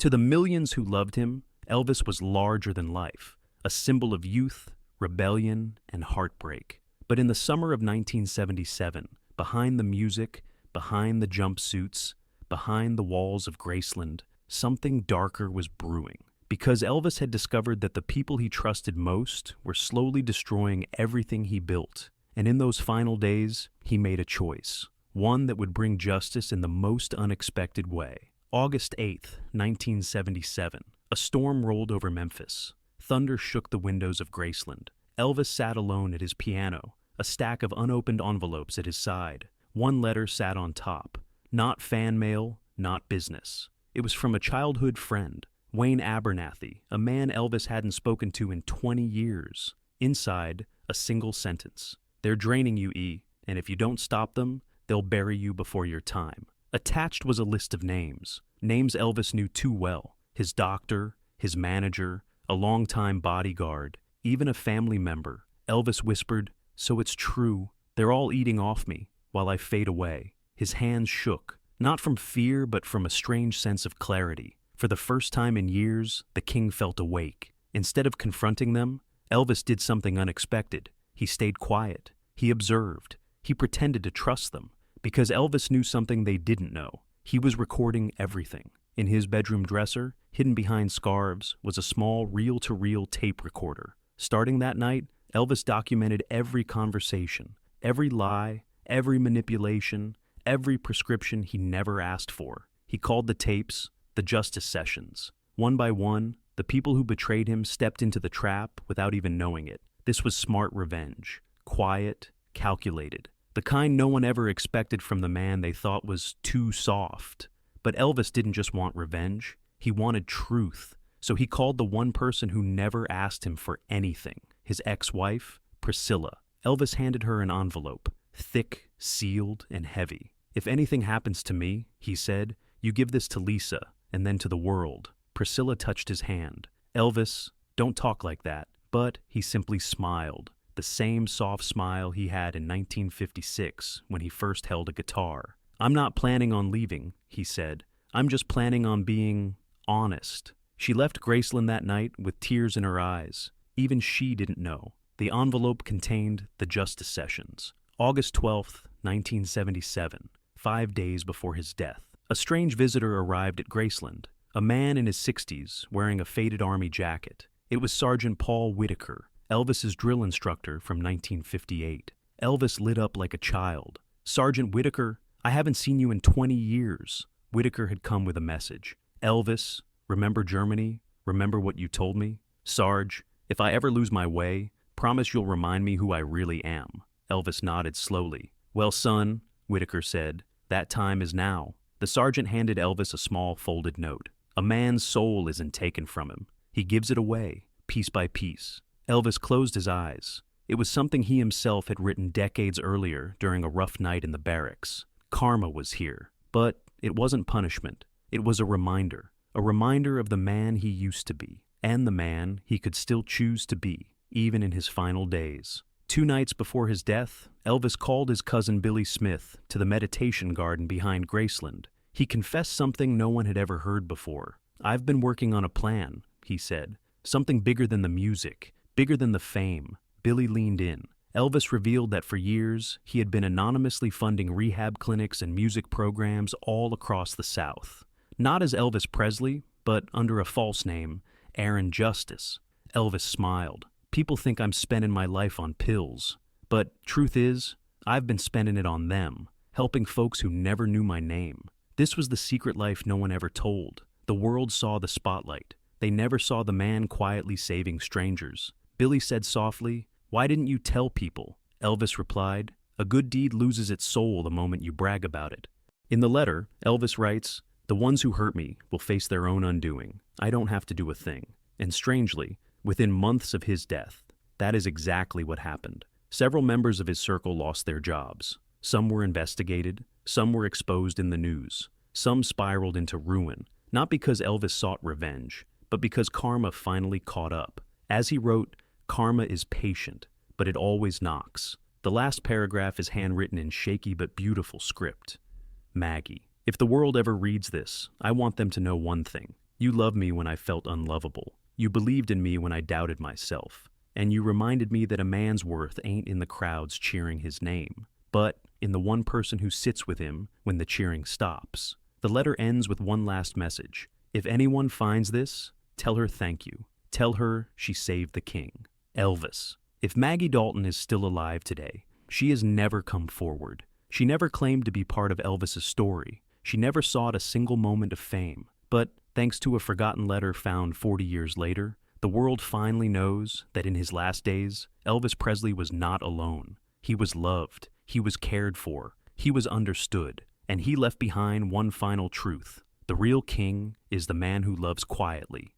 To the millions who loved him, Elvis was larger than life, a symbol of youth, rebellion, and heartbreak. But in the summer of 1977, behind the music, behind the jumpsuits, behind the walls of Graceland, something darker was brewing. Because Elvis had discovered that the people he trusted most were slowly destroying everything he built. And in those final days, he made a choice, one that would bring justice in the most unexpected way. August 8th, 1977, a storm rolled over Memphis. Thunder shook the windows of Graceland. Elvis sat alone at his piano, a stack of unopened envelopes at his side. One letter sat on top. Not fan mail, not business. It was from a childhood friend, Wayne Abernathy, a man Elvis hadn't spoken to in 20 years. Inside, a single sentence. "They're draining you, E, and if you don't stop them, they'll bury you before your time." Attached was a list of names. Names Elvis knew too well. His doctor, his manager, a longtime bodyguard, even a family member. Elvis whispered, "So it's true. They're all eating off me while I fade away." His hands shook, not from fear but from a strange sense of clarity. For the first time in years, the king felt awake. Instead of confronting them, Elvis did something unexpected. He stayed quiet. He observed. He pretended to trust them, because Elvis knew something they didn't know. He was recording everything. In his bedroom dresser, hidden behind scarves, was a small reel-to-reel tape recorder. Starting that night, Elvis documented every conversation, every lie, every manipulation, every prescription he never asked for. He called the tapes the justice sessions. One by one, the people who betrayed him stepped into the trap without even knowing it. This was smart revenge, quiet, calculated, the kind no one ever expected from the man they thought was too soft. But Elvis didn't just want revenge, he wanted truth. So he called the one person who never asked him for anything, his ex-wife, Priscilla. Elvis handed her an envelope, thick, sealed, and heavy. "If anything happens to me," he said, "you give this to Lisa, and then to the world." Priscilla touched his hand. "Elvis, don't talk like that." But he simply smiled, the same soft smile he had in 1956 when he first held a guitar. "I'm not planning on leaving," he said. "I'm just planning on being honest." She left Graceland that night with tears in her eyes. Even she didn't know. The envelope contained the justice sessions. August 12th, 1977, 5 days before his death. A strange visitor arrived at Graceland, a man in his 60s wearing a faded army jacket. It was Sergeant Paul Whitaker, Elvis's drill instructor from 1958. Elvis lit up like a child. "Sergeant Whitaker, I haven't seen you in 20 years. Whitaker had come with a message. "Elvis, remember Germany? Remember what you told me? Sarge, if I ever lose my way, promise you'll remind me who I really am." Elvis nodded slowly. "Well, son," Whitaker said, "that time is now." The sergeant handed Elvis a small folded note. "A man's soul isn't taken from him. He gives it away, piece by piece." Elvis closed his eyes. It was something he himself had written decades earlier during a rough night in the barracks. Karma was here. But it wasn't punishment. It was a reminder of the man he used to be, and the man he could still choose to be, even in his final days. 2 nights before his death, Elvis called his cousin Billy Smith to the meditation garden behind Graceland. He confessed something no one had ever heard before. "I've been working on a plan," he said. "Something bigger than the music, bigger than the fame." Billy leaned in. Elvis revealed that for years, he had been anonymously funding rehab clinics and music programs all across the South. Not as Elvis Presley, but under a false name, Aaron Justice. Elvis smiled. "People think I'm spending my life on pills. But truth is, I've been spending it on them, helping folks who never knew my name." This was the secret life no one ever told. The world saw the spotlight. They never saw the man quietly saving strangers. Billy said softly, "Why didn't you tell people?" Elvis replied, "A good deed loses its soul the moment you brag about it." In the letter, Elvis writes, "The ones who hurt me will face their own undoing. I don't have to do a thing." And strangely, within months of his death, that is exactly what happened. Several members of his circle lost their jobs. Some were investigated, some were exposed in the news, some spiraled into ruin, not because Elvis sought revenge, but because karma finally caught up. As he wrote, "Karma is patient, but it always knocks." The last paragraph is handwritten in shaky but beautiful script. "Maggie, if the world ever reads this, I want them to know one thing. You loved me when I felt unlovable. You believed in me when I doubted myself. And you reminded me that a man's worth ain't in the crowds cheering his name, but in the one person who sits with him when the cheering stops. The letter ends with one last message. If anyone finds this, tell her thank you. Tell her she saved the king. Elvis. If Maggie Dalton is still alive today, she has never come forward. She never claimed to be part of Elvis's story. She never sought a single moment of fame. But thanks to a forgotten letter found 40 years later, the world finally knows that in his last days, Elvis Presley was not alone. He was loved, he was cared for, he was understood, and he left behind one final truth. The real king is the man who loves quietly,